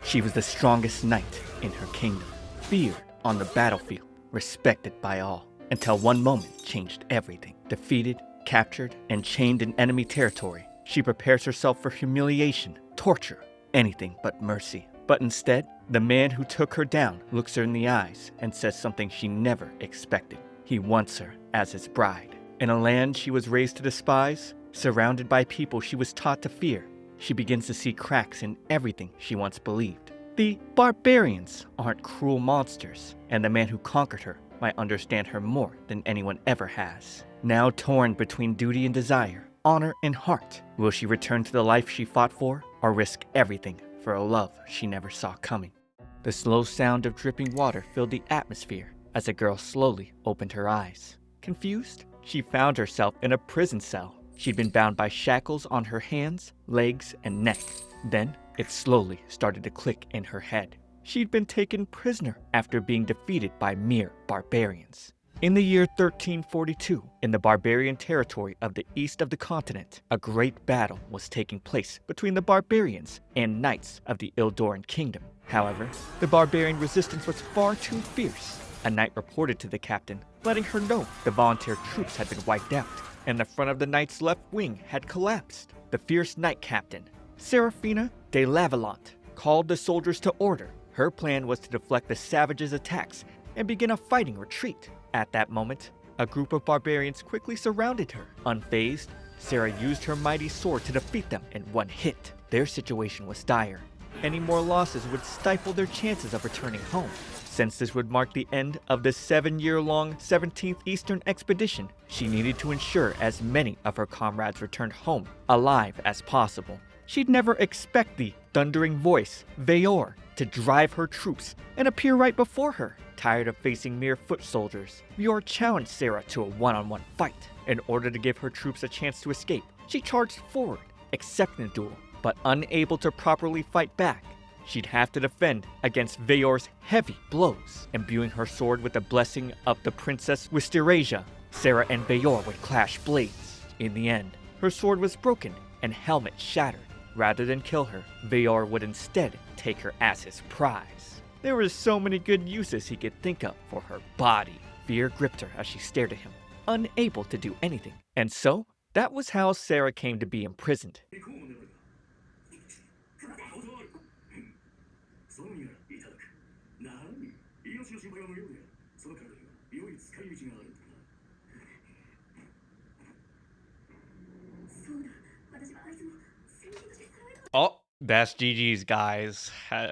She was the strongest knight in her kingdom, feared on the battlefield, respected by all, until one moment changed everything. Defeated, captured, and chained in enemy territory, she prepares herself for humiliation, torture, anything but mercy. But instead, the man who took her down looks her in the eyes and says something she never expected. He wants her as his bride. In a land she was raised to despise, surrounded by people she was taught to fear, she begins to see cracks in everything she once believed. The barbarians aren't cruel monsters, and the man who conquered her might understand her more than anyone ever has. Now torn between duty and desire, honor and heart, will she return to the life she fought for, or risk everything for a love she never saw coming? The slow sound of dripping water filled the atmosphere as the girl slowly opened her eyes. Confused, she found herself in a prison cell. She'd been bound by shackles on her hands, legs, and neck. Then, it slowly started to click in her head. She'd been taken prisoner after being defeated by mere barbarians. In the year 1342, in the barbarian territory of the east of the continent, a great battle was taking place between the barbarians and knights of the Ildoran kingdom. However, the barbarian resistance was far too fierce. A knight reported to the captain, letting her know the volunteer troops had been wiped out, and the front of the knight's left wing had collapsed. The fierce knight captain, Serafina de Lavalante, called the soldiers to order. Her plan was to deflect the savages' attacks and begin a fighting retreat. At that moment, a group of barbarians quickly surrounded her. Unfazed, Sarah used her mighty sword to defeat them in one hit. Their situation was dire. Any more losses would stifle their chances of returning home. Since this would mark the end of the 7-year-long 17th Eastern Expedition, she needed to ensure as many of her comrades returned home alive as possible. She'd never expect the thundering voice, Veyor, to drive her troops and appear right before her. Tired of facing mere foot soldiers, Veyor challenged Sarah to a one-on-one fight. In order to give her troops a chance to escape, she charged forward, accepting the duel, but unable to properly fight back. She'd have to defend against Veyor's heavy blows. Imbuing her sword with the blessing of the Princess Wistirasia, Sarah and Veyor would clash blades. In the end, her sword was broken and helmet shattered. Rather than kill her, Veyor would instead take her as his prize. There were so many good uses he could think of for her body. Fear gripped her as she stared at him, unable to do anything. And so, that was how Sarah came to be imprisoned. Oh, that's GG's, guys.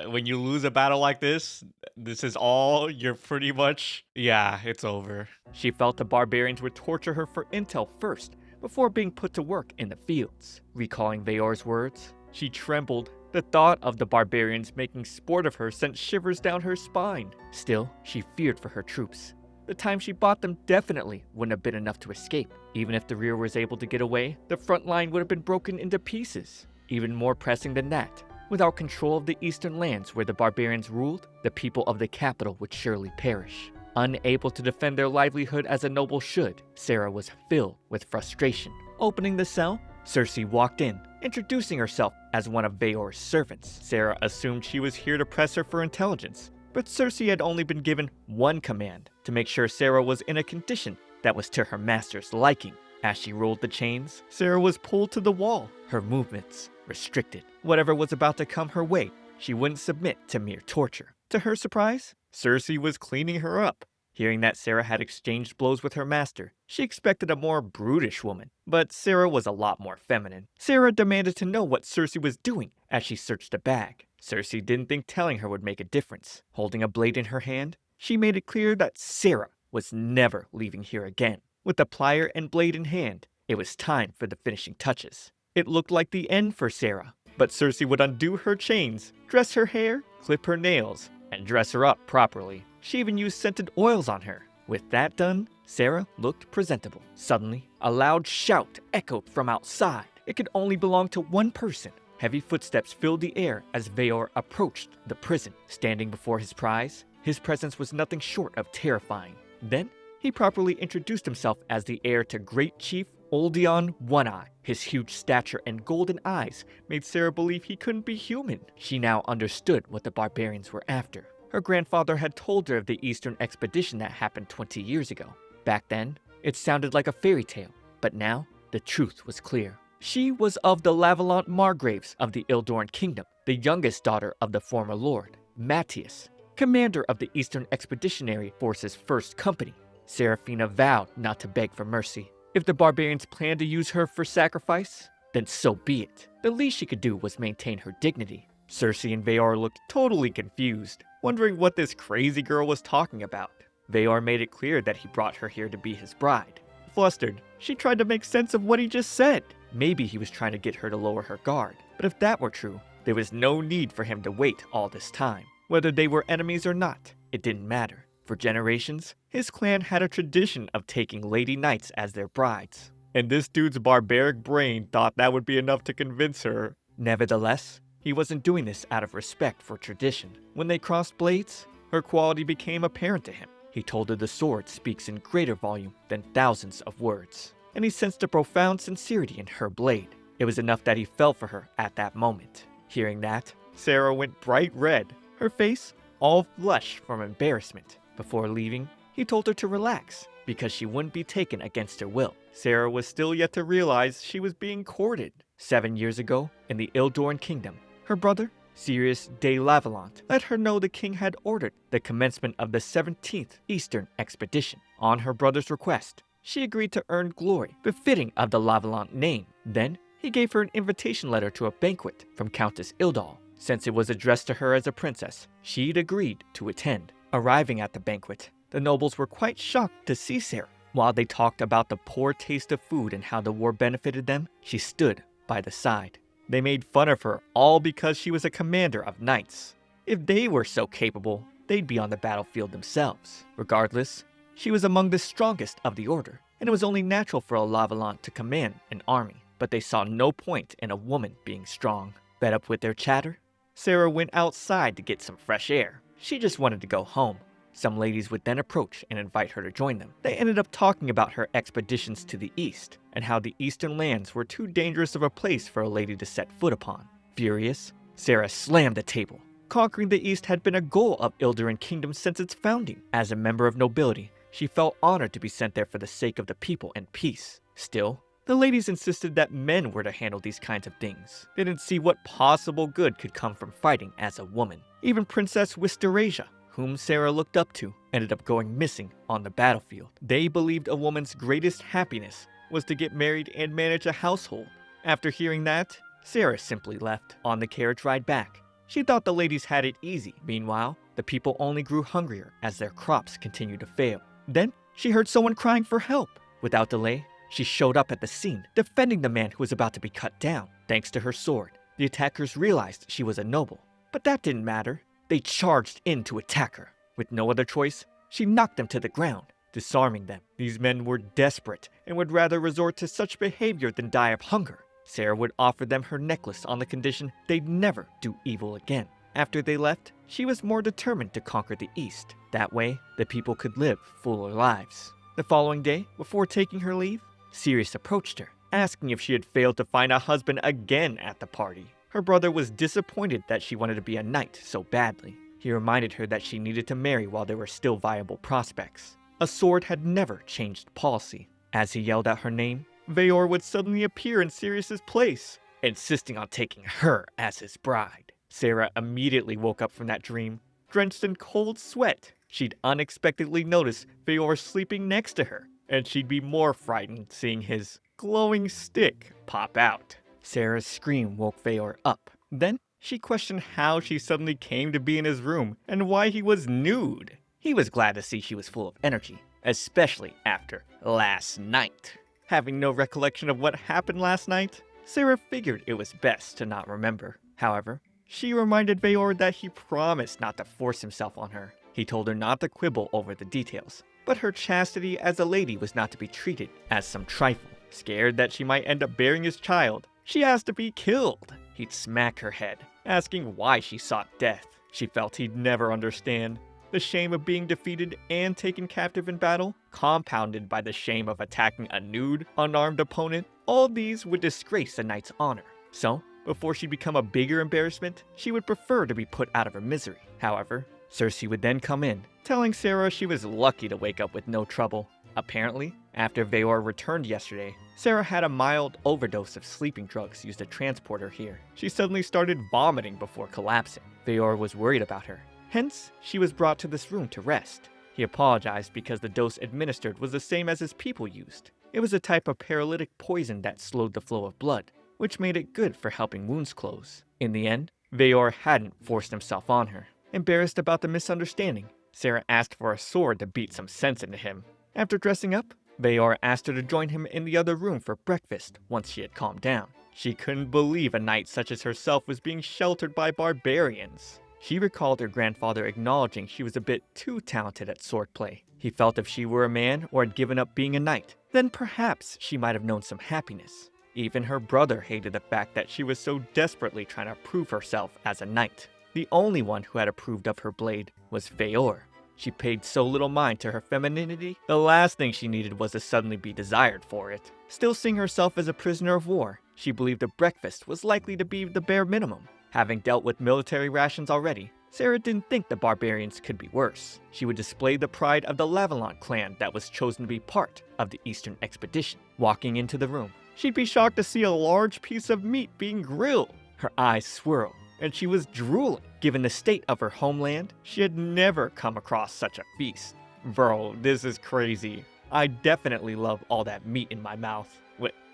When you lose a battle like this is all, you're pretty much, yeah, it's over. She felt the barbarians would torture her for intel first, before being put to work in the fields. Recalling Veyor's words, she trembled. The thought of the barbarians making sport of her sent shivers down her spine. Still, she feared for her troops. The time she bought them definitely wouldn't have been enough to escape. Even if the rear was able to get away, the front line would have been broken into pieces. Even more pressing than that, without control of the eastern lands where the barbarians ruled, the people of the capital would surely perish. Unable to defend their livelihood as a noble should, Sarah was filled with frustration. Opening the cell, Cersei walked in, introducing herself as one of Veyor's servants. Sarah assumed she was here to press her for intelligence, but Cersei had only been given one command, to make sure Sarah was in a condition that was to her master's liking. As she rolled the chains, Sarah was pulled to the wall, her movements restricted. Whatever was about to come her way, she wouldn't submit to mere torture. To her surprise, Cersei was cleaning her up. Hearing that Sarah had exchanged blows with her master, she expected a more brutish woman, but Sarah was a lot more feminine. Sarah demanded to know what Cersei was doing as she searched the bag. Cersei didn't think telling her would make a difference. Holding a blade in her hand, she made it clear that Sarah was never leaving here again. With the plier and blade in hand, it was time for the finishing touches. It looked like the end for Sarah, but Cersei would undo her chains, dress her hair, clip her nails, and dress her up properly. She even used scented oils on her. With that done, Sarah looked presentable. Suddenly, a loud shout echoed from outside. It could only belong to one person. Heavy footsteps filled the air as Veyor approached the prison. Standing before his prize, his presence was nothing short of terrifying. Then, he properly introduced himself as the heir to Great Chief Oldion One Eye, his huge stature and golden eyes made Sarah believe he couldn't be human. She now understood what the barbarians were after. Her grandfather had told her of the Eastern expedition that happened 20 years ago. Back then, it sounded like a fairy tale, but now the truth was clear. She was of the Lavallant Margraves of the Ildoran Kingdom, the youngest daughter of the former lord, Matthias, commander of the Eastern Expeditionary Force's 1st Company. Seraphina vowed not to beg for mercy. If the barbarians planned to use her for sacrifice, then so be it. The least she could do was maintain her dignity. Cersei and Veor looked totally confused, wondering what this crazy girl was talking about. Veor made it clear that he brought her here to be his bride. Flustered, she tried to make sense of what he just said. Maybe he was trying to get her to lower her guard, but if that were true, there was no need for him to wait all this time. Whether they were enemies or not, it didn't matter. For generations, his clan had a tradition of taking lady knights as their brides, and this dude's barbaric brain thought that would be enough to convince her. Nevertheless, he wasn't doing this out of respect for tradition. When they crossed blades, her quality became apparent to him. He told her the sword speaks in greater volume than thousands of words, and he sensed a profound sincerity in her blade. It was enough that he fell for her at that moment. Hearing that, Sarah went bright red, her face all flush from embarrassment. Before leaving, he told her to relax, because she wouldn't be taken against her will. Sarah was still yet to realize she was being courted. 7 years ago, in the Ildoran Kingdom, her brother, Sirius de Lavallant, let her know the king had ordered the commencement of the 17th Eastern Expedition. On her brother's request, she agreed to earn glory befitting of the Lavallant name. Then, he gave her an invitation letter to a banquet from Countess Ildal. Since it was addressed to her as a princess, she'd agreed to attend. Arriving at the banquet, the nobles were quite shocked to see Sarah. While they talked about the poor taste of food and how the war benefited them, she stood by the side. They made fun of her, all because she was a commander of knights. If they were so capable, they'd be on the battlefield themselves. Regardless, she was among the strongest of the order, and it was only natural for a Lavallant to command an army. But they saw no point in a woman being strong. Fed up with their chatter, Sarah went outside to get some fresh air. She just wanted to go home. Some ladies would then approach and invite her to join them. They ended up talking about her expeditions to the east, and how the eastern lands were too dangerous of a place for a lady to set foot upon. Furious, Sarah slammed the table. Conquering the east had been a goal of Ildoran Kingdom since its founding. As a member of nobility, she felt honored to be sent there for the sake of the people and peace. Still, the ladies insisted that men were to handle these kinds of things. They didn't see what possible good could come from fighting as a woman. Even Princess Wisteresia, whom Sarah looked up to, ended up going missing on the battlefield. They believed a woman's greatest happiness was to get married and manage a household. After hearing that, Sarah simply left. On the carriage ride back, she thought the ladies had it easy. Meanwhile, the people only grew hungrier as their crops continued to fail. Then, she heard someone crying for help. Without delay, she showed up at the scene, defending the man who was about to be cut down. Thanks to her sword, the attackers realized she was a noble. But that didn't matter. They charged in to attack her. With no other choice, she knocked them to the ground, disarming them. These men were desperate and would rather resort to such behavior than die of hunger. Sarah would offer them her necklace on the condition they'd never do evil again. After they left, she was more determined to conquer the East. That way, the people could live fuller lives. The following day, before taking her leave, Sirius approached her, asking if she had failed to find a husband again at the party. Her brother was disappointed that she wanted to be a knight so badly. He reminded her that she needed to marry while there were still viable prospects. A sword had never changed policy. As he yelled out her name, Veor would suddenly appear in Sirius's place, insisting on taking her as his bride. Sarah immediately woke up from that dream, drenched in cold sweat. She'd unexpectedly noticed Veor sleeping next to her, and she'd be more frightened seeing his glowing stick pop out. Sarah's scream woke Veor up. Then, she questioned how she suddenly came to be in his room and why he was nude. He was glad to see she was full of energy, especially after last night. Having no recollection of what happened last night, Sarah figured it was best to not remember. However, she reminded Veor that he promised not to force himself on her. He told her not to quibble over the details, but her chastity as a lady was not to be treated as some trifle. Scared that she might end up bearing his child, she asked to be killed. He'd smack her head, asking why she sought death. She felt he'd never understand. the shame of being defeated and taken captive in battle, compounded by the shame of attacking a nude, unarmed opponent, all these would disgrace a knight's honor. So, before she'd become a bigger embarrassment, she would prefer to be put out of her misery. However, Cersei would then come in, telling Sarah she was lucky to wake up with no trouble. Apparently, after Veor returned yesterday, Sarah had a mild overdose of sleeping drugs used to transport her here. She suddenly started vomiting before collapsing. Veor was worried about her. Hence, she was brought to this room to rest. He apologized because the dose administered was the same as his people used. It was a type of paralytic poison that slowed the flow of blood, which made it good for helping wounds close. In the end, Veor hadn't forced himself on her. Embarrassed about the misunderstanding, Sarah asked for a sword to beat some sense into him. After dressing up, Veor asked her to join him in the other room for breakfast once she had calmed down. She couldn't believe a knight such as herself was being sheltered by barbarians. She recalled her grandfather acknowledging she was a bit too talented at swordplay. He felt if she were a man or had given up being a knight, then perhaps she might have known some happiness. Even her brother hated the fact that she was so desperately trying to prove herself as a knight. The only one who had approved of her blade was Veor. She paid so little mind to her femininity, the last thing she needed was to suddenly be desired for it. Still seeing herself as a prisoner of war, she believed a breakfast was likely to be the bare minimum. Having dealt with military rations already, Sarah didn't think the barbarians could be worse. She would display the pride of the Lavalon clan that was chosen to be part of the Eastern expedition. Walking into the room, she'd be shocked to see a large piece of meat being grilled. Her eyes swirled, and she was drooling. Given the state of her homeland, she had never come across such a feast. Bro, this is crazy. I definitely love all that meat in my mouth.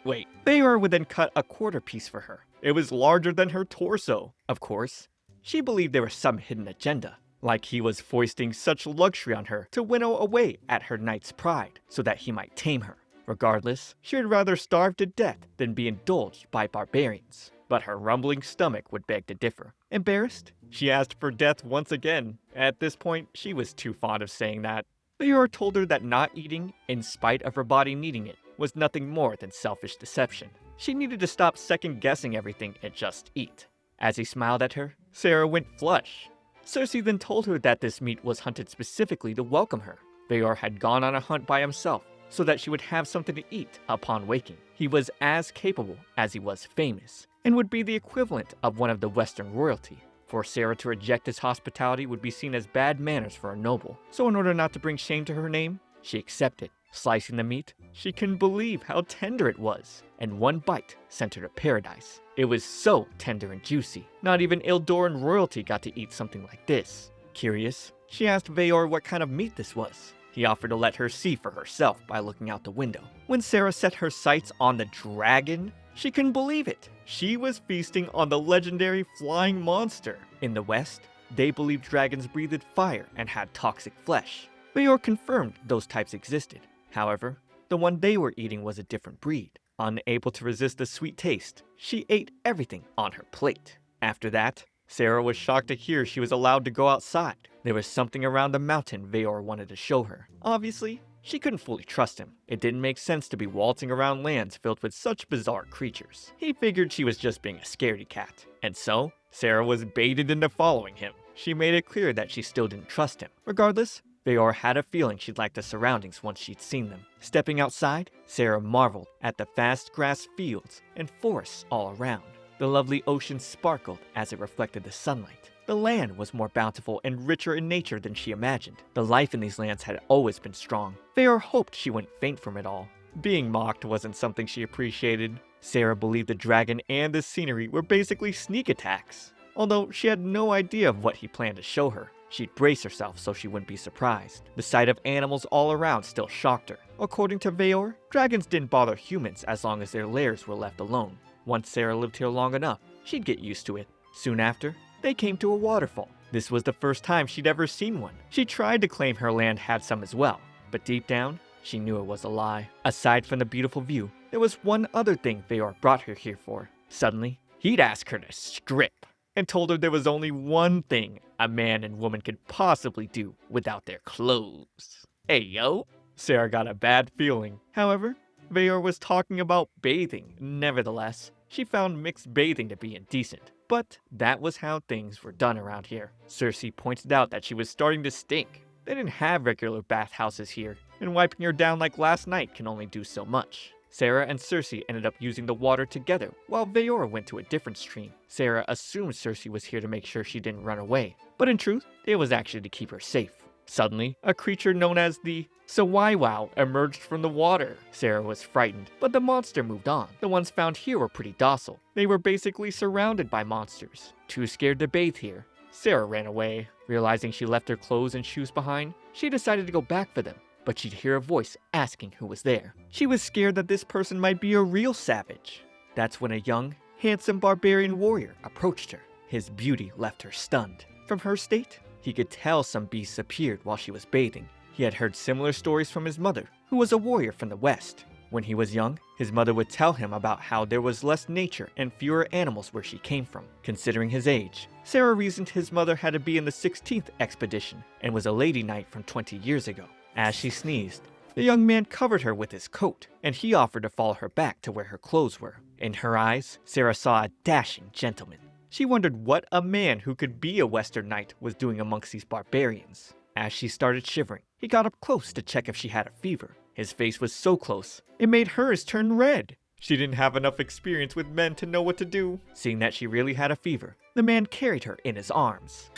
Wait. Veor would then cut a quarter piece for her. It was larger than her torso. Of course, she believed there was some hidden agenda, like he was foisting such luxury on her to winnow away at her knight's pride so that he might tame her. Regardless, she would rather starve to death than be indulged by barbarians. But her rumbling stomach would beg to differ. Embarrassed, she asked for death once again. At this point, she was too fond of saying that. Veor told her that not eating, in spite of her body needing it, was nothing more than selfish deception. She needed to stop second-guessing everything and just eat. As he smiled at her, Sarah went flush. Cersei then told her that this meat was hunted specifically to welcome her. Veor had gone on a hunt by himself, so that she would have something to eat upon waking. He was as capable as he was famous, and would be the equivalent of one of the Western royalty. For Sarah to reject his hospitality would be seen as bad manners for a noble, so in order not to bring shame to her name, she accepted. Slicing the meat, she couldn't believe how tender it was, and one bite sent her to paradise. It was so tender and juicy. Not even Ildoran royalty got to eat something like this. Curious, she asked Veor what kind of meat this was. He offered to let her see for herself by looking out the window. When Sarah set her sights on the dragon, she couldn't believe it. She was feasting on the legendary flying monster. In the West, they believed dragons breathed fire and had toxic flesh. Veor confirmed those types existed. However, the one they were eating was a different breed. Unable to resist the sweet taste, she ate everything on her plate. After that, Sarah was shocked to hear she was allowed to go outside. There was something around the mountain Veor wanted to show her. Obviously, she couldn't fully trust him. It didn't make sense to be waltzing around lands filled with such bizarre creatures. He figured she was just being a scaredy cat. And so, Sarah was baited into following him. She made it clear that she still didn't trust him. Regardless, Veor had a feeling she'd like the surroundings once she'd seen them. Stepping outside, Sarah marveled at the vast grass fields and forests all around. The lovely ocean sparkled as it reflected the sunlight. The land was more bountiful and richer in nature than she imagined. The life in these lands had always been strong. Veor hoped she wouldn't faint from it all. Being mocked wasn't something she appreciated. Sarah believed the dragon and the scenery were basically sneak attacks. Although she had no idea of what he planned to show her, she'd brace herself so she wouldn't be surprised. The sight of animals all around still shocked her. According to Veor, dragons didn't bother humans as long as their lairs were left alone. Once Sarah lived here long enough, she'd get used to it. Soon after, they came to a waterfall. This was the first time she'd ever seen one. She tried to claim her land had some as well, but deep down, she knew it was a lie. Aside from the beautiful view, there was one other thing Veor brought her here for. Suddenly, he'd ask her to strip, and told her there was only one thing a man and woman could possibly do without their clothes. Hey yo! Sarah got a bad feeling. However, Veor was talking about bathing. Nevertheless, she found mixed bathing to be indecent. But that was how things were done around here. Cersei pointed out that she was starting to stink. They didn't have regular bathhouses here, and wiping her down like last night can only do so much. Sarah and Cersei ended up using the water together, while Veor went to a different stream. Sarah assumed Cersei was here to make sure she didn't run away, but in truth, it was actually to keep her safe. Suddenly, a creature known as the Sawaiwau emerged from the water. Sarah was frightened, but the monster moved on. The ones found here were pretty docile. They were basically surrounded by monsters. Too scared to bathe here, Sarah ran away. Realizing she left her clothes and shoes behind, she decided to go back for them, but she'd hear a voice asking who was there. She was scared that this person might be a real savage. That's when a young, handsome barbarian warrior approached her. His beauty left her stunned. From her state, he could tell some beasts appeared while she was bathing. He had heard similar stories from his mother, who was a warrior from the west. When he was young, his mother would tell him about how there was less nature and fewer animals where she came from. Considering his age, Sarah reasoned his mother had to be in the 16th expedition and was a lady knight from 20 years ago. As she sneezed, the young man covered her with his coat, and he offered to follow her back to where her clothes were. In her eyes, Sarah saw a dashing gentleman. She wondered what a man who could be a Western knight was doing amongst these barbarians. As she started shivering, he got up close to check if she had a fever. His face was so close, it made hers turn red. She didn't have enough experience with men to know what to do. Seeing that she really had a fever, the man carried her in his arms.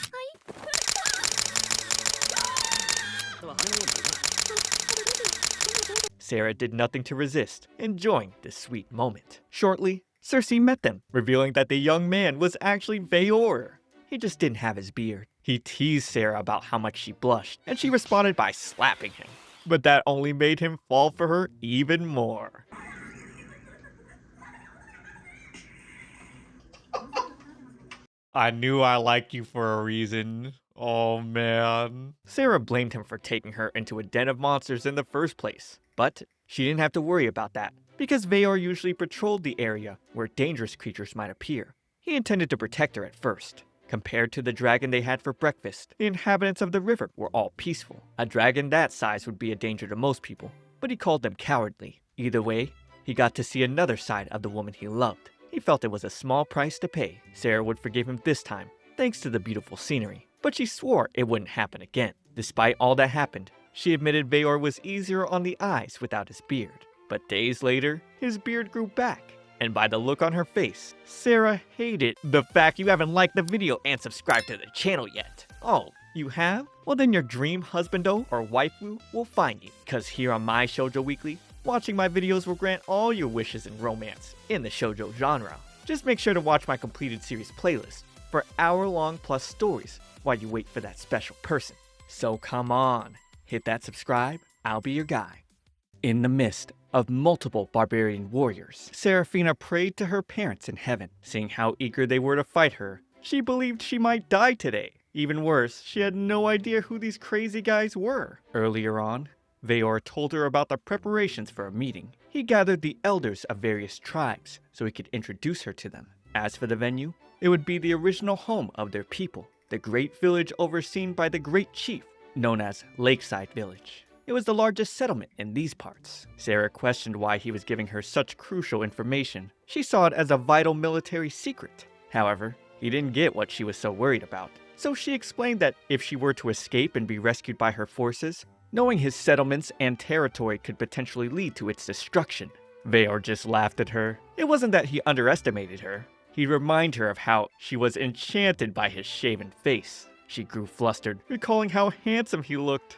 Sarah did nothing to resist, enjoying this sweet moment. Shortly, Cersei met them, revealing that the young man was actually Veor. He just didn't have his beard. He teased Sarah about how much she blushed, and she responded by slapping him. But that only made him fall for her even more. I knew I liked you for a reason. Oh man. Sarah blamed him for taking her into a den of monsters in the first place. But she didn't have to worry about that, because Veor usually patrolled the area where dangerous creatures might appear. He intended to protect her at first. Compared to the dragon they had for breakfast, the inhabitants of the river were all peaceful. A dragon that size would be a danger to most people, but he called them cowardly. Either way, he got to see another side of the woman he loved. He felt it was a small price to pay. Sarah would forgive him this time, thanks to the beautiful scenery, but she swore it wouldn't happen again. Despite all that happened, she admitted Veor was easier on the eyes without his beard. But days later, his beard grew back. And by the look on her face, Sarah hated the fact you haven't liked the video and subscribed to the channel yet. Oh, you have? Well then your dream husbando or waifu will find you. Cause here on my Shoujo Weekly, watching my videos will grant all your wishes in romance in the shoujo genre. Just make sure to watch my completed series playlist for hour-long plus stories while you wait for that special person. So come on, hit that subscribe, I'll be your guy. In the midst of multiple barbarian warriors, Seraphina prayed to her parents in heaven. Seeing how eager they were to fight her, she believed she might die today. Even worse, she had no idea who these crazy guys were. Earlier on, Veor told her about the preparations for a meeting. He gathered the elders of various tribes so he could introduce her to them. As for the venue, it would be the original home of their people, the great village overseen by the great chief, known as Lakeside Village. It was the largest settlement in these parts. Sarah questioned why he was giving her such crucial information. She saw it as a vital military secret. However, he didn't get what she was so worried about. So she explained that if she were to escape and be rescued by her forces, knowing his settlements and territory could potentially lead to its destruction. Veor just laughed at her. It wasn't that he underestimated her. He'd remind her of how she was enchanted by his shaven face. She grew flustered, recalling how handsome he looked.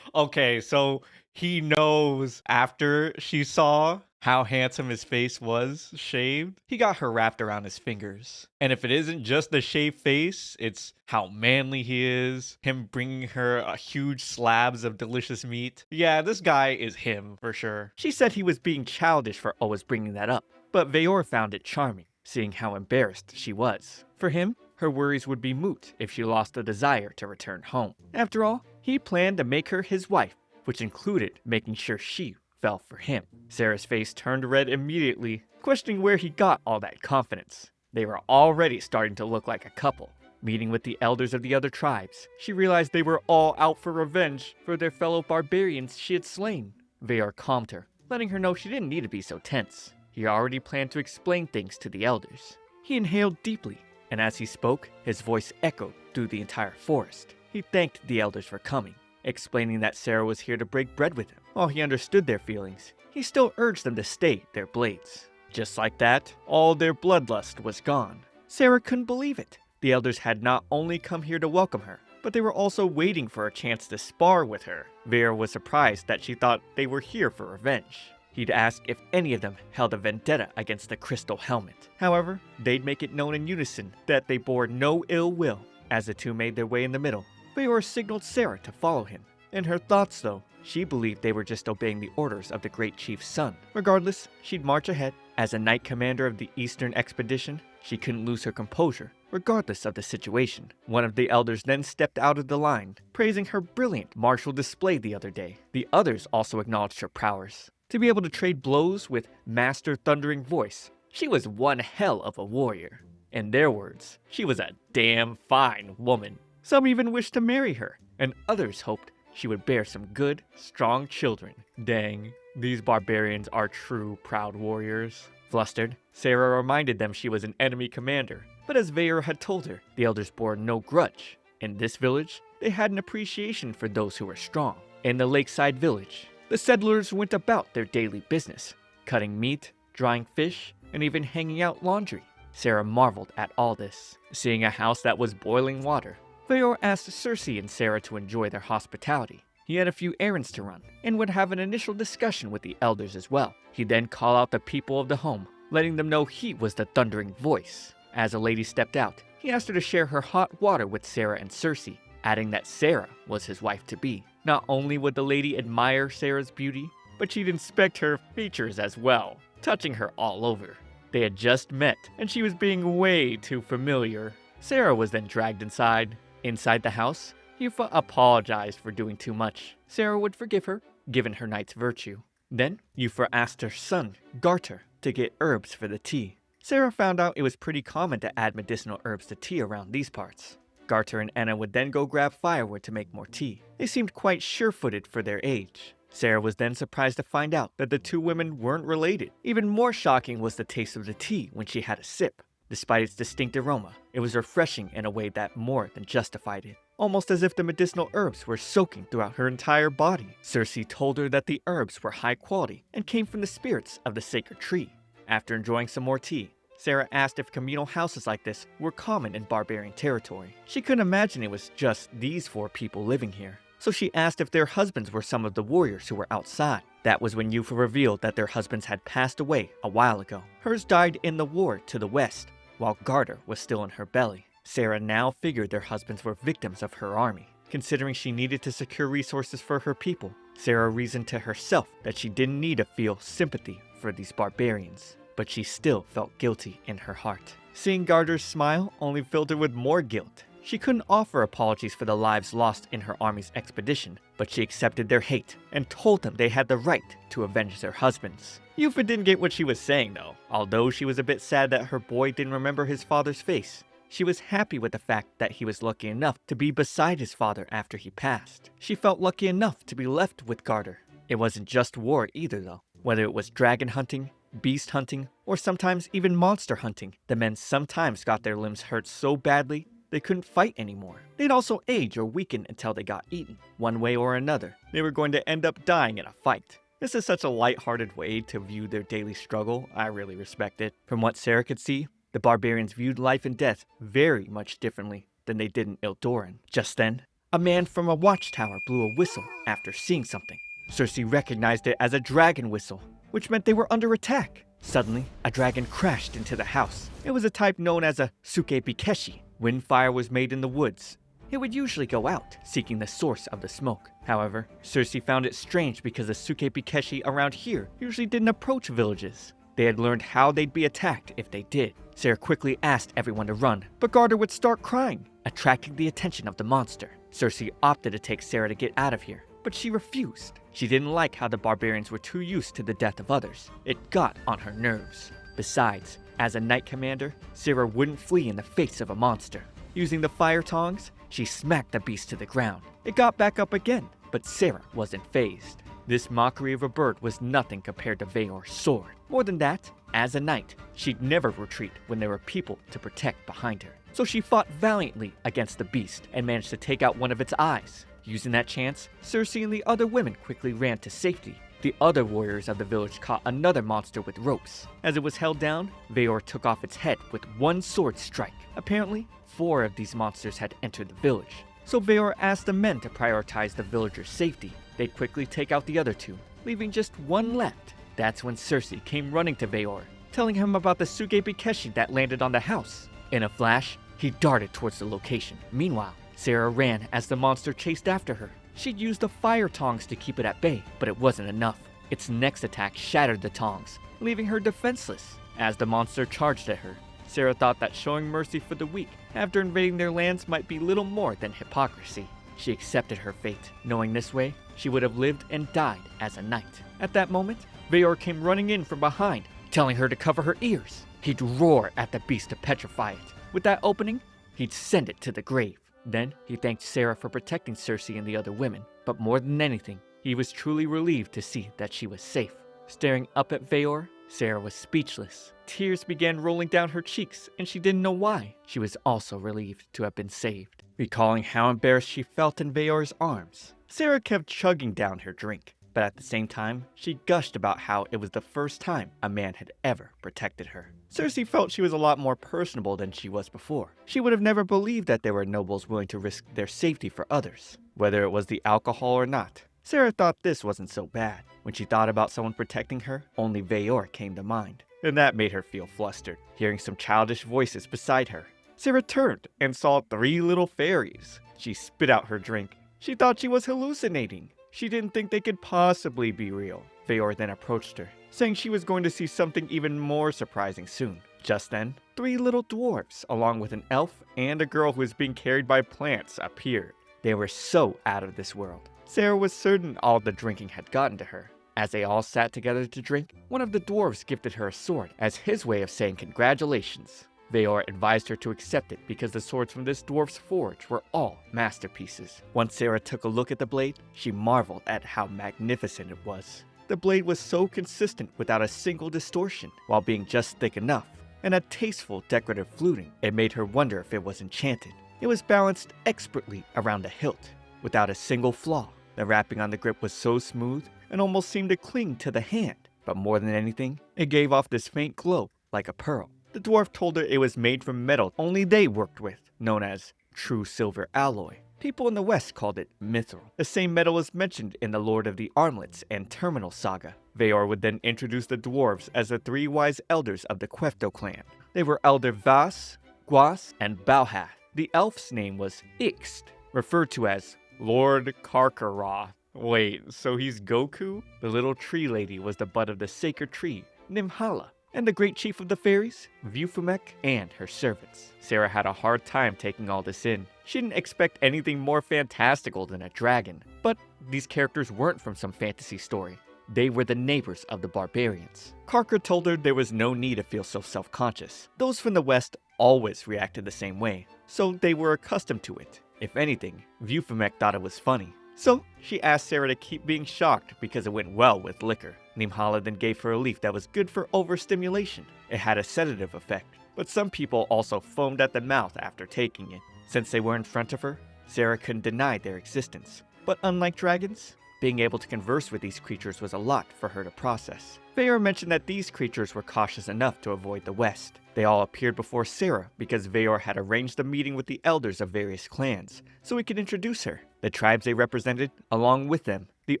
Okay, so he knows after she saw how handsome his face was shaved, he got her wrapped around his fingers. And if it isn't just the shaved face, it's how manly he is, him bringing her huge slabs of delicious meat. Yeah, this guy is him for sure. She said he was being childish for always bringing that up, but Veor found it charming, seeing how embarrassed she was. For him, her worries would be moot if she lost the desire to return home. After all, he planned to make her his wife, which included making sure she fell for him. Sarah's face turned red immediately, questioning where he got all that confidence. They were already starting to look like a couple. Meeting with the elders of the other tribes, she realized they were all out for revenge for their fellow barbarians she had slain. Veyar calmed her, letting her know she didn't need to be so tense. He already planned to explain things to the elders. He inhaled deeply, and as he spoke, his voice echoed through the entire forest. He thanked the elders for coming, explaining that Sarah was here to break bread with him. While he understood their feelings, he still urged them to stay their blades. Just like that, all their bloodlust was gone. Sarah couldn't believe it. The elders had not only come here to welcome her, but they were also waiting for a chance to spar with her. Veyar was surprised that she thought they were here for revenge. He'd ask if any of them held a vendetta against the Crystal Helmet. However, they'd make it known in unison that they bore no ill will. As the two made their way in the middle, Veyar signaled Sarah to follow him. In her thoughts, though, she believed they were just obeying the orders of the great chief's son. Regardless, she'd march ahead. As a knight commander of the Eastern Expedition, she couldn't lose her composure, regardless of the situation. One of the elders then stepped out of the line, praising her brilliant martial display the other day. The others also acknowledged her prowess. To be able to trade blows with Master Thundering Voice, she was one hell of a warrior. In their words, she was a damn fine woman. Some even wished to marry her, and others hoped she would bear some good, strong children. Dang, these barbarians are true proud warriors. Flustered, Sarah reminded them she was an enemy commander, but as Veyar had told her, the elders bore no grudge. In this village, they had an appreciation for those who were strong. In the lakeside village, the settlers went about their daily business, cutting meat, drying fish, and even hanging out laundry. Sarah marveled at all this. Seeing a house that was boiling water, Veyar asked Cersei and Sarah to enjoy their hospitality. He had a few errands to run, and would have an initial discussion with the elders as well. He'd then call out the people of the home, letting them know he was the Thundering Voice. As a lady stepped out, he asked her to share her hot water with Sarah and Cersei, adding that Sarah was his wife-to-be. Not only would the lady admire Sarah's beauty, but she'd inspect her features as well, touching her all over. They had just met, and she was being way too familiar. Sarah was then dragged inside. Inside the house, Yufa apologized for doing too much. Sarah would forgive her, given her knight's virtue. Then, Yufa asked her son, Garter, to get herbs for the tea. Sarah found out it was pretty common to add medicinal herbs to tea around these parts. Garter and Enna would then go grab firewood to make more tea. They seemed quite sure-footed for their age. Sarah was then surprised to find out that the two women weren't related. Even more shocking was the taste of the tea when she had a sip. Despite its distinct aroma, it was refreshing in a way that more than justified it. Almost as if the medicinal herbs were soaking throughout her entire body. Cersei told her that the herbs were high quality and came from the spirits of the sacred tree. After enjoying some more tea, Sarah asked if communal houses like this were common in barbarian territory. She couldn't imagine it was just these 4 people living here. So she asked if their husbands were some of the warriors who were outside. That was when Yufa revealed that their husbands had passed away a while ago. Hers died in the war to the west, while Garter was still in her belly. Sarah now figured their husbands were victims of her army. Considering she needed to secure resources for her people, Sarah reasoned to herself that she didn't need to feel sympathy for these barbarians. But she still felt guilty in her heart. Seeing Garter's smile only filled her with more guilt. She couldn't offer apologies for the lives lost in her army's expedition, but she accepted their hate and told them they had the right to avenge their husbands. Yufa didn't get what she was saying though. Although she was a bit sad that her boy didn't remember his father's face, she was happy with the fact that he was lucky enough to be beside his father after he passed. She felt lucky enough to be left with Garter. It wasn't just war either though. Whether it was dragon hunting, beast hunting, or sometimes even monster hunting, the men sometimes got their limbs hurt so badly they couldn't fight anymore. They'd also age or weaken until they got eaten. One way or another, they were going to end up dying in a fight. This is such a light-hearted way to view their daily struggle. I really respect it. From what Sarah could see, the barbarians viewed life and death very much differently than they did in Ildoran. Just then, a man from a watchtower blew a whistle after seeing something. Cersei recognized it as a dragon whistle, which meant they were under attack. Suddenly, a dragon crashed into the house. It was a type known as a Sukebikeshi. When fire was made in the woods, it would usually go out, seeking the source of the smoke. However, Cersei found it strange because the Sukebikeshi around here usually didn't approach villages. They had learned how they'd be attacked if they did. Sarah quickly asked everyone to run, but Garter would start crying, attracting the attention of the monster. Cersei opted to take Sarah to get out of here, but she refused. She didn't like how the barbarians were too used to the death of others. It got on her nerves. Besides, as a knight commander, Sarah wouldn't flee in the face of a monster. Using the fire tongs, she smacked the beast to the ground. It got back up again, but Sarah wasn't fazed. This mockery of a bird was nothing compared to Veor's sword. More than that, as a knight, she'd never retreat when there were people to protect behind her. So she fought valiantly against the beast and managed to take out one of its eyes. Using that chance, Cersei and the other women quickly ran to safety. The other warriors of the village caught another monster with ropes. As it was held down, Veor took off its head with one sword strike. Apparently, 4 of these monsters had entered the village. So Veor asked the men to prioritize the villagers' safety. They'd quickly take out the other 2, leaving just 1 left. That's when Cersei came running to Veor, telling him about the Sugebe Keshi that landed on the house. In a flash, he darted towards the location. Meanwhile, Sarah ran as the monster chased after her. She'd used the fire tongs to keep it at bay, but it wasn't enough. Its next attack shattered the tongs, leaving her defenseless. As the monster charged at her, Sarah thought that showing mercy for the weak after invading their lands might be little more than hypocrisy. She accepted her fate, knowing this way she would have lived and died as a knight. At that moment, Veor came running in from behind, telling her to cover her ears. He'd roar at the beast to petrify it. With that opening, he'd send it to the grave. Then, he thanked Sarah for protecting Cersei and the other women, but more than anything, he was truly relieved to see that she was safe. Staring up at Veor, Sarah was speechless. Tears began rolling down her cheeks, and she didn't know why. She was also relieved to have been saved. Recalling how embarrassed she felt in Veor's arms, Sarah kept chugging down her drink. But at the same time, she gushed about how it was the first time a man had ever protected her. Cersei felt she was a lot more personable than she was before. She would have never believed that there were nobles willing to risk their safety for others, whether it was the alcohol or not. Sarah thought this wasn't so bad. When she thought about someone protecting her, only Veor came to mind, and that made her feel flustered, hearing some childish voices beside her. Sarah turned and saw 3 little fairies. She spit out her drink. She thought she was hallucinating. She didn't think they could possibly be real. Veor then approached her, saying she was going to see something even more surprising soon. Just then, 3 little dwarves, along with an elf and a girl who was being carried by plants, appeared. They were so out of this world. Sarah was certain all the drinking had gotten to her. As they all sat together to drink, one of the dwarves gifted her a sword as his way of saying congratulations. Veor advised her to accept it because the swords from this dwarf's forge were all masterpieces. Once Sarah took a look at the blade, she marveled at how magnificent it was. The blade was so consistent without a single distortion, while being just thick enough, and had tasteful decorative fluting. It made her wonder if it was enchanted. It was balanced expertly around the hilt, without a single flaw. The wrapping on the grip was so smooth and almost seemed to cling to the hand, but more than anything, it gave off this faint glow like a pearl. The dwarf told her it was made from metal only they worked with, known as true silver alloy. People in the West called it mithril, the same metal as mentioned in the Lord of the Armlets and Terminal saga. Veor would then introduce the dwarves as the 3 wise elders of the Quefto clan. They were Elder Vas, Guas, and Balhath. The elf's name was Ixt, referred to as Lord Karkaroth. Wait, so he's Goku? The little tree lady was the bud of the sacred tree, Nimhala, and the great chief of the fairies, Vufumek, and her servants. Sarah had a hard time taking all this in. She didn't expect anything more fantastical than a dragon. But these characters weren't from some fantasy story. They were the neighbors of the barbarians. Karkar told her there was no need to feel so self-conscious. Those from the West always reacted the same way, so they were accustomed to it. If anything, Vufumek thought it was funny. So she asked Sarah to keep being shocked because it went well with liquor. Nimhala then gave her a leaf that was good for overstimulation. It had a sedative effect, but some people also foamed at the mouth after taking it. Since they were in front of her, Sarah couldn't deny their existence. But unlike dragons, being able to converse with these creatures was a lot for her to process. Veor mentioned that these creatures were cautious enough to avoid the West. They all appeared before Sarah because Veor had arranged a meeting with the elders of various clans so he could introduce her. The tribes they represented, along with them, the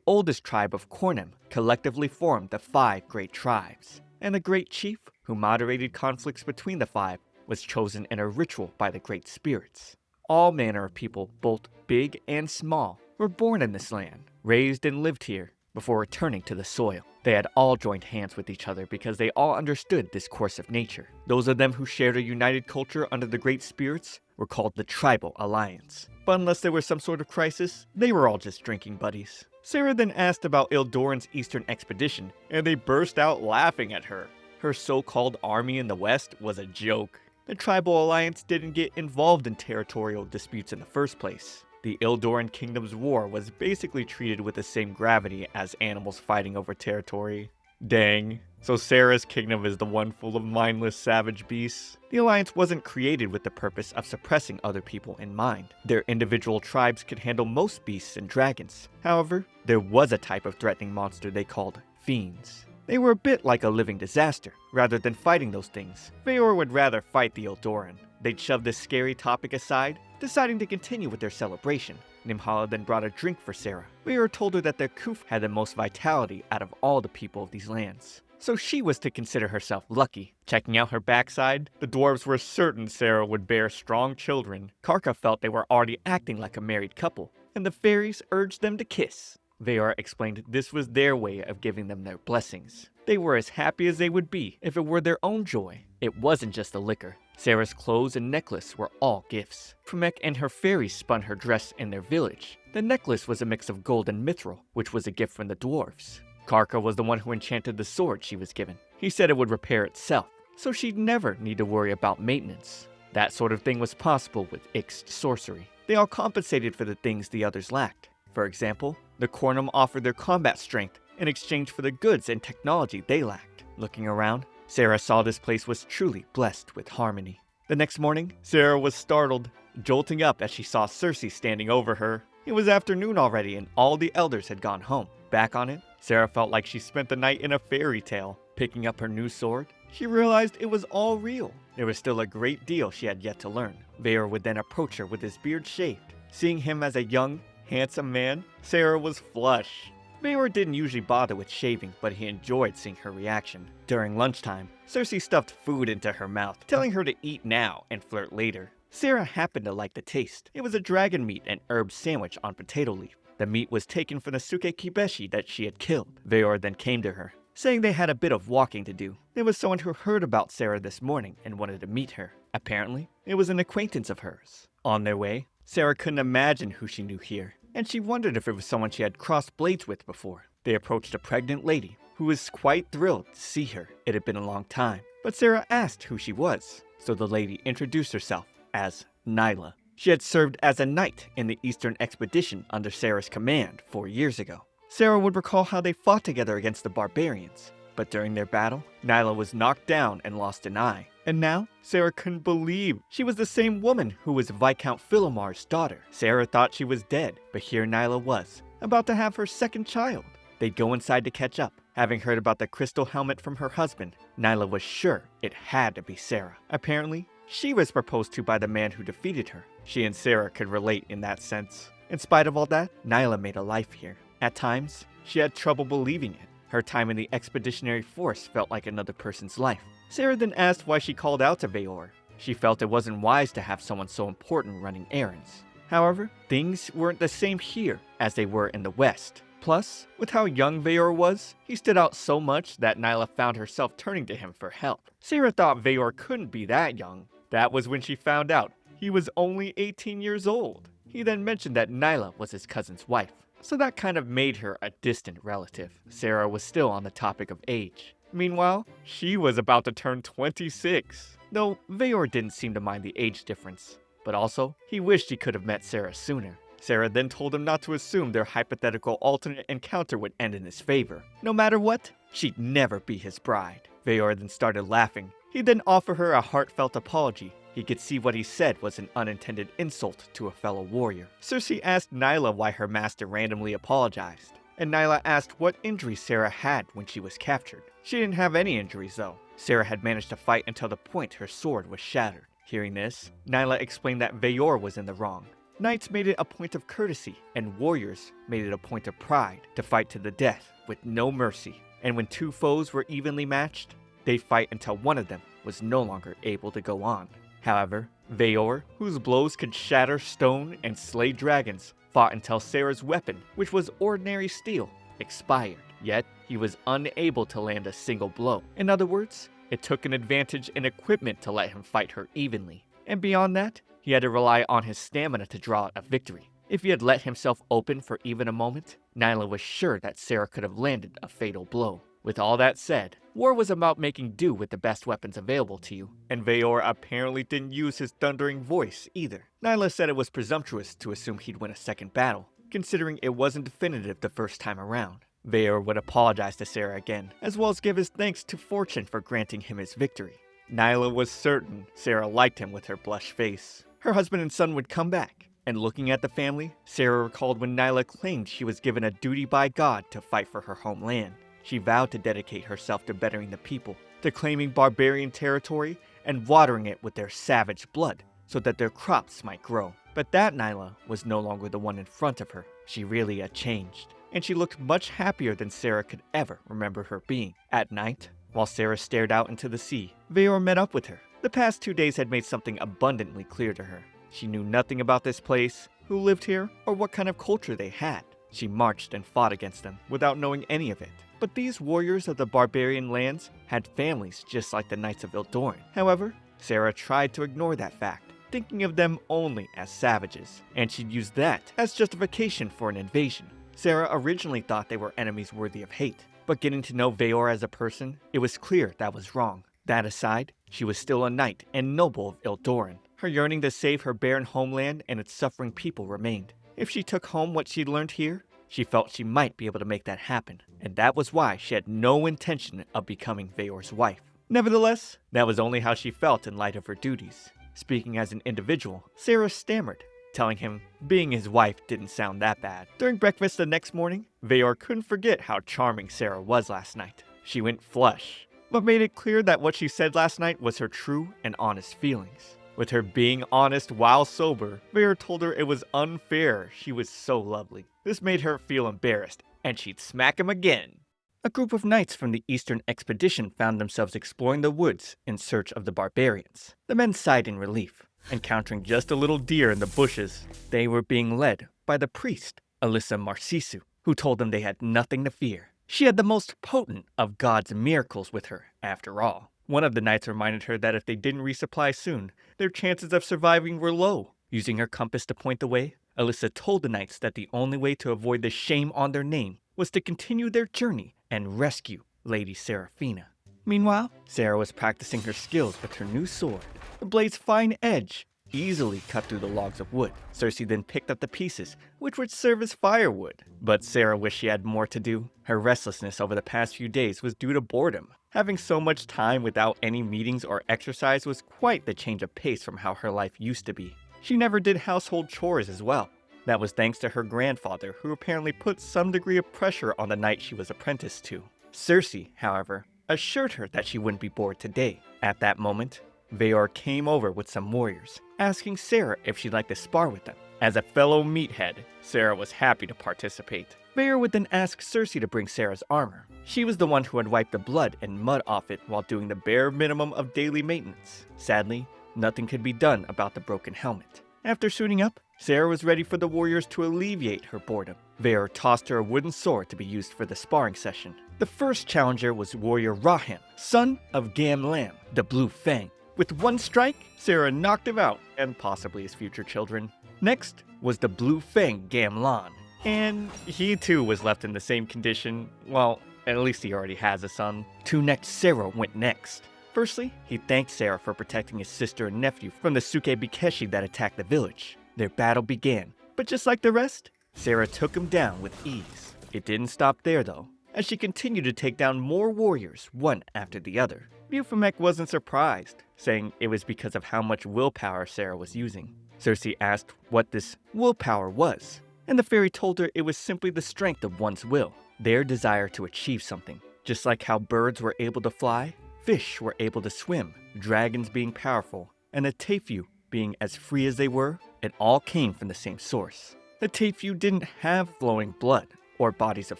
oldest tribe of Cornem, collectively formed the 5 great tribes. And the great chief, who moderated conflicts between the 5, was chosen in a ritual by the great spirits. All manner of people, both big and small, were born in this land, raised and lived here, before returning to the soil. They had all joined hands with each other because they all understood this course of nature. Those of them who shared a united culture under the Great Spirits were called the Tribal Alliance. But unless there was some sort of crisis, they were all just drinking buddies. Sarah then asked about Ildoran's eastern expedition, and they burst out laughing at her. Her so-called army in the West was a joke. The tribal alliance didn't get involved in territorial disputes in the first place. The Ildoran Kingdom's war was basically treated with the same gravity as animals fighting over territory. Dang. So Sarah's kingdom is the one full of mindless savage beasts? The alliance wasn't created with the purpose of suppressing other people in mind. Their individual tribes could handle most beasts and dragons. However, there was a type of threatening monster they called fiends. They were a bit like a living disaster. Rather than fighting those things, Veor would rather fight the Ildoran. They'd shove this scary topic aside, deciding to continue with their celebration. Nimhala then brought a drink for Sarah. Veor told her that their Kuf had the most vitality out of all the people of these lands. So she was to consider herself lucky. Checking out her backside, the dwarves were certain Sarah would bear strong children. Karka felt they were already acting like a married couple, and the fairies urged them to kiss. Veor explained this was their way of giving them their blessings. They were as happy as they would be if it were their own joy. It wasn't just the liquor. Sarah's clothes and necklace were all gifts. Prumek and her fairies spun her dress in their village. The necklace was a mix of gold and mithril, which was a gift from the dwarves. Karka was the one who enchanted the sword she was given. He said it would repair itself, so she'd never need to worry about maintenance. That sort of thing was possible with Ixed sorcery. They all compensated for the things the others lacked. For example, the Cornum offered their combat strength in exchange for the goods and technology they lacked. Looking around, Sarah saw this place was truly blessed with harmony. The next morning, Sarah was startled, jolting up as she saw Cersei standing over her. It was afternoon already and all the elders had gone home. Back on it, Sarah felt like she spent the night in a fairy tale. Picking up her new sword, she realized it was all real. There was still a great deal she had yet to learn. Veor would then approach her with his beard shaved. Seeing him as a young, handsome man, Sarah was flush. Veor didn't usually bother with shaving, but he enjoyed seeing her reaction. During lunchtime, Cersei stuffed food into her mouth, telling her to eat now and flirt later. Sarah happened to like the taste. It was a dragon meat and herb sandwich on potato leaf. The meat was taken from the Suke Kibeshi that she had killed. Veor then came to her, saying they had a bit of walking to do. There was someone who heard about Sarah this morning and wanted to meet her. Apparently, it was an acquaintance of hers. On their way, Sarah couldn't imagine who she knew here, and she wondered if it was someone she had crossed blades with before. They approached a pregnant lady, who was quite thrilled to see her. It had been a long time, but Sarah asked who she was, so the lady introduced herself as Nyla. She had served as a knight in the Eastern Expedition under Sarah's command 4 years ago. Sarah would recall how they fought together against the barbarians, but during their battle, Nyla was knocked down and lost an eye. And now, Sarah couldn't believe she was the same woman who was Viscount Philomar's daughter. Sarah thought she was dead, but here Nyla was, about to have her second child. They'd go inside to catch up. Having heard about the crystal helmet from her husband, Nyla was sure it had to be Sarah. Apparently, she was proposed to by the man who defeated her. She and Sarah could relate in that sense. In spite of all that, Nyla made a life here. At times, she had trouble believing it. Her time in the expeditionary force felt like another person's life. Sarah then asked why she called out to Veor. She felt it wasn't wise to have someone so important running errands. However, things weren't the same here as they were in the West. Plus, with how young Veor was, he stood out so much that Nyla found herself turning to him for help. Sarah thought Veor couldn't be that young. That was when she found out he was only 18 years old. He then mentioned that Nyla was his cousin's wife, so that kind of made her a distant relative. Sarah was still on the topic of age. Meanwhile, she was about to turn 26. Though Veor didn't seem to mind the age difference, but also, he wished he could have met Sarah sooner. Sarah then told him not to assume their hypothetical alternate encounter would end in his favor. No matter what, she'd never be his bride. Veor then started laughing. He then offered her a heartfelt apology. He could see what he said was an unintended insult to a fellow warrior. Cersei asked Nyla why her master randomly apologized, and Nyla asked what injuries Sarah had when she was captured. She didn't have any injuries though. Sarah had managed to fight until the point her sword was shattered. Hearing this, Nyla explained that Veor was in the wrong. Knights made it a point of courtesy, and warriors made it a point of pride to fight to the death with no mercy. And when two foes were evenly matched, they'd fight until one of them was no longer able to go on. However, Veor, whose blows could shatter stone and slay dragons, fought until Sarah's weapon, which was ordinary steel, expired. Yet, he was unable to land a single blow. In other words, it took an advantage in equipment to let him fight her evenly. And beyond that, he had to rely on his stamina to draw out a victory. If he had let himself open for even a moment, Nyla was sure that Sarah could have landed a fatal blow. With all that said, war was about making do with the best weapons available to you, and Veor apparently didn't use his thundering voice either. Nyla said it was presumptuous to assume he'd win a second battle, considering it wasn't definitive the first time around. Veor would apologize to Sarah again, as well as give his thanks to Fortune for granting him his victory. Nyla was certain Sarah liked him with her blush face. Her husband and son would come back, and looking at the family, Sarah recalled when Nyla claimed she was given a duty by God to fight for her homeland. She vowed to dedicate herself to bettering the people, to claiming barbarian territory and watering it with their savage blood so that their crops might grow. But that Nyla was no longer the one in front of her. She really had changed, and she looked much happier than Sarah could ever remember her being. At night, while Sarah stared out into the sea, Veor met up with her. The past 2 days had made something abundantly clear to her. She knew nothing about this place, who lived here, or what kind of culture they had. She marched and fought against them without knowing any of it. But these warriors of the barbarian lands had families just like the Knights of Eldoran. However, Sarah tried to ignore that fact, thinking of them only as savages, and she'd use that as justification for an invasion. Sarah originally thought they were enemies worthy of hate, but getting to know Veor as a person, it was clear that was wrong. That aside, she was still a knight and noble of Eldoran. Her yearning to save her barren homeland and its suffering people remained. If she took home what she'd learned here, she felt she might be able to make that happen, and that was why she had no intention of becoming Veor's wife. Nevertheless, that was only how she felt in light of her duties. Speaking as an individual, Sarah stammered, telling him being his wife didn't sound that bad. During breakfast the next morning, Veor couldn't forget how charming Sarah was last night. She went flush, but made it clear that what she said last night was her true and honest feelings. With her being honest while sober, Veor told her it was unfair she was so lovely. This made her feel embarrassed, and she'd smack him again. A group of knights from the Eastern expedition found themselves exploring the woods in search of the barbarians. The men sighed in relief, encountering just a little deer in the bushes. They were being led by the priest, Alyssa Marcisu, who told them they had nothing to fear. She had the most potent of God's miracles with her, after all. One of the knights reminded her that if they didn't resupply soon, their chances of surviving were low. Using her compass to point the way, Alyssa told the knights that the only way to avoid the shame on their name was to continue their journey and rescue Lady Seraphina. Meanwhile, Sarah was practicing her skills with her new sword. The blade's fine edge easily cut through the logs of wood. Cersei then picked up the pieces, which would serve as firewood. But Sarah wished she had more to do. Her restlessness over the past few days was due to boredom. Having so much time without any meetings or exercise was quite the change of pace from how her life used to be. She never did household chores as well. That was thanks to her grandfather, who apparently put some degree of pressure on the knight she was apprenticed to. Cersei, however, assured her that she wouldn't be bored today. At that moment, Veor came over with some warriors, asking Sarah if she'd like to spar with them. As a fellow meathead, Sarah was happy to participate. Veor would then ask Cersei to bring Sarah's armor. She was the one who had wiped the blood and mud off it while doing the bare minimum of daily maintenance. Sadly, nothing could be done about the broken helmet. After suiting up, Sarah was ready for the warriors to alleviate her boredom. Veor tossed her a wooden sword to be used for the sparring session. The first challenger was warrior Raham, son of Gamlam, the Blue Fang. With one strike, Sarah knocked him out, and possibly his future children. Next was the Blue Fang Gamlan, and he too was left in the same condition. Well, at least he already has a son. Two-necked Sarah went next. Firstly, he thanked Sarah for protecting his sister and nephew from the Suke Bikeshi that attacked the village. Their battle began, but just like the rest, Sarah took him down with ease. It didn't stop there though, as she continued to take down more warriors one after the other. Buphomet wasn't surprised, saying it was because of how much willpower Sarah was using. Cersei asked what this willpower was, and the fairy told her it was simply the strength of one's will, their desire to achieve something. Just like how birds were able to fly, fish were able to swim, dragons being powerful, and the Teifu being as free as they were, it all came from the same source. The Teifu didn't have flowing blood or bodies of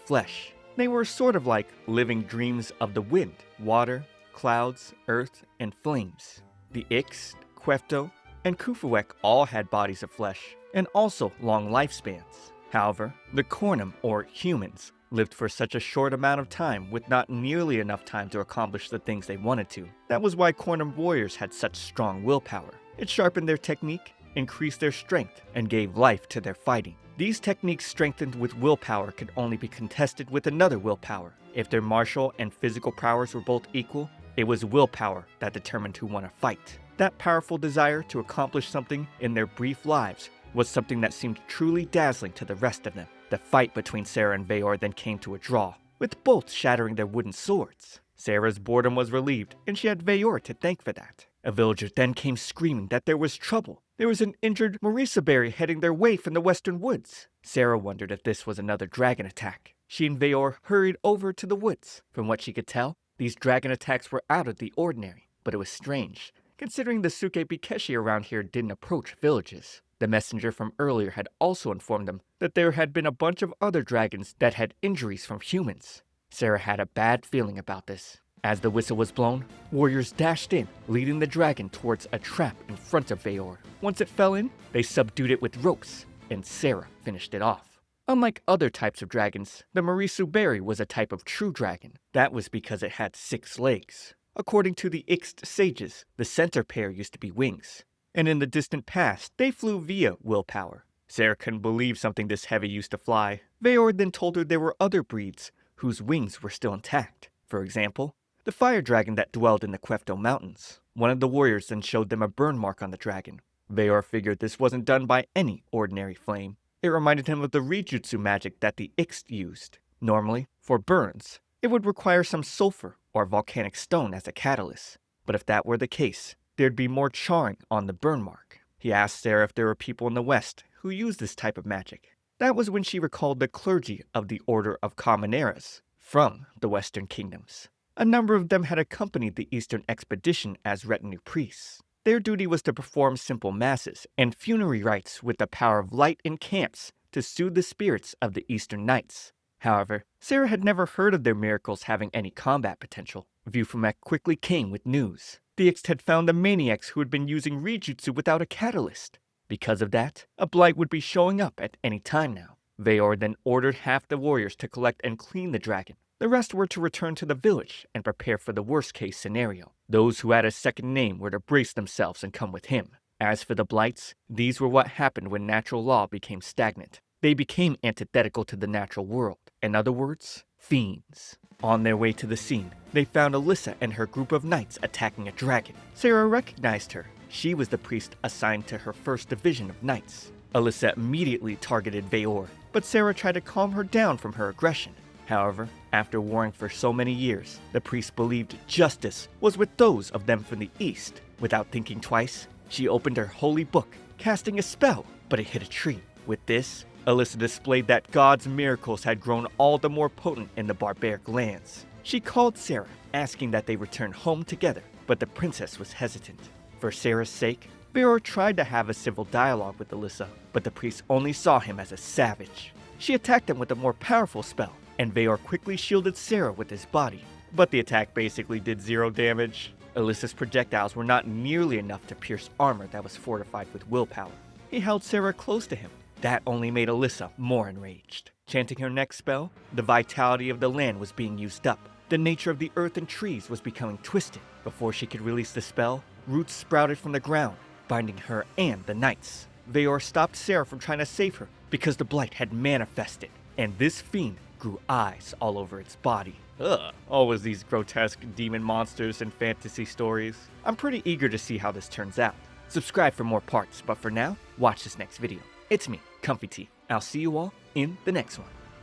flesh. They were sort of like living dreams of the wind, water, clouds, earth, and flames. The Ixt, Quefto, and Kufuek all had bodies of flesh, and also long lifespans. However, the Cornum, or humans, lived for such a short amount of time with not nearly enough time to accomplish the things they wanted to. That was why Cornum warriors had such strong willpower. It sharpened their technique, increased their strength, and gave life to their fighting. These techniques strengthened with willpower could only be contested with another willpower. If their martial and physical powers were both equal, it was willpower that determined who won a fight. That powerful desire to accomplish something in their brief lives was something that seemed truly dazzling to the rest of them. The fight between Sarah and Veor then came to a draw, with both shattering their wooden swords. Sarah's boredom was relieved, and she had Veor to thank for that. A villager then came screaming that there was trouble. There was an injured Marisa berry heading their way from the western woods. Sarah wondered if this was another dragon attack. She and Veor hurried over to the woods. From what she could tell, these dragon attacks were out of the ordinary, but it was strange, considering the Suke Bikeshi around here didn't approach villages. The messenger from earlier had also informed them that there had been a bunch of other dragons that had injuries from humans. Sarah had a bad feeling about this. As the whistle was blown, warriors dashed in, leading the dragon towards a trap in front of Veor. Once it fell in, they subdued it with ropes, and Sarah finished it off. Unlike other types of dragons, the Marisu berry was a type of true dragon. That was because it had 6 legs. According to the Ixt sages, the center pair used to be wings, and in the distant past, they flew via willpower. Sarah couldn't believe something this heavy used to fly. Veor then told her there were other breeds whose wings were still intact. For example, the fire dragon that dwelled in the Kwefto Mountains. One of the warriors then showed them a burn mark on the dragon. Veor figured this wasn't done by any ordinary flame. It reminded him of the Rijutsu magic that the Ixt used. Normally, for burns, it would require some sulfur or volcanic stone as a catalyst. But if that were the case, there'd be more charring on the burn mark. He asked Sarah if there were people in the West who used this type of magic. That was when she recalled the clergy of the Order of Commoneras from the Western Kingdoms. A number of them had accompanied the Eastern expedition as retinue priests. Their duty was to perform simple masses and funerary rites with the power of light in camps to soothe the spirits of the Eastern Knights. However, Sarah had never heard of their miracles having any combat potential. Viewfumek quickly came with news. The Ixt had found the maniacs who had been using Rijutsu without a catalyst. Because of that, a blight would be showing up at any time now. Veor then ordered half the warriors to collect and clean the dragon. The rest were to return to the village and prepare for the worst-case scenario. Those who had a second name were to brace themselves and come with him. As for the blights, these were what happened when natural law became stagnant. They became antithetical to the natural world. In other words, fiends. On their way to the scene, they found Alyssa and her group of knights attacking a dragon. Sarah recognized her. She was the priest assigned to her first division of knights. Alyssa immediately targeted Veor, but Sarah tried to calm her down from her aggression. However, after warring for so many years, the priest believed justice was with those of them from the east. Without thinking twice, she opened her holy book, casting a spell, but it hit a tree. With this, Alyssa displayed that God's miracles had grown all the more potent in the barbaric lands. She called Sarah, asking that they return home together, but the princess was hesitant. For Sarah's sake, Veor tried to have a civil dialogue with Alyssa, but the priest only saw him as a savage. She attacked him with a more powerful spell, and Veor quickly shielded Sarah with his body. But the attack basically did 0 damage. Alyssa's projectiles were not nearly enough to pierce armor that was fortified with willpower. He held Sarah close to him. That only made Alyssa more enraged. Chanting her next spell, the vitality of the land was being used up. The nature of the earth and trees was becoming twisted. Before she could release the spell, roots sprouted from the ground, binding her and the knights. Veor stopped Sarah from trying to save her because the blight had manifested, and this fiend grew eyes all over its body. Ugh, always these grotesque demon monsters and fantasy stories. I'm pretty eager to see how this turns out. Subscribe for more parts, but for now, watch this next video. It's me, ComfyTea. I'll see you all in the next one.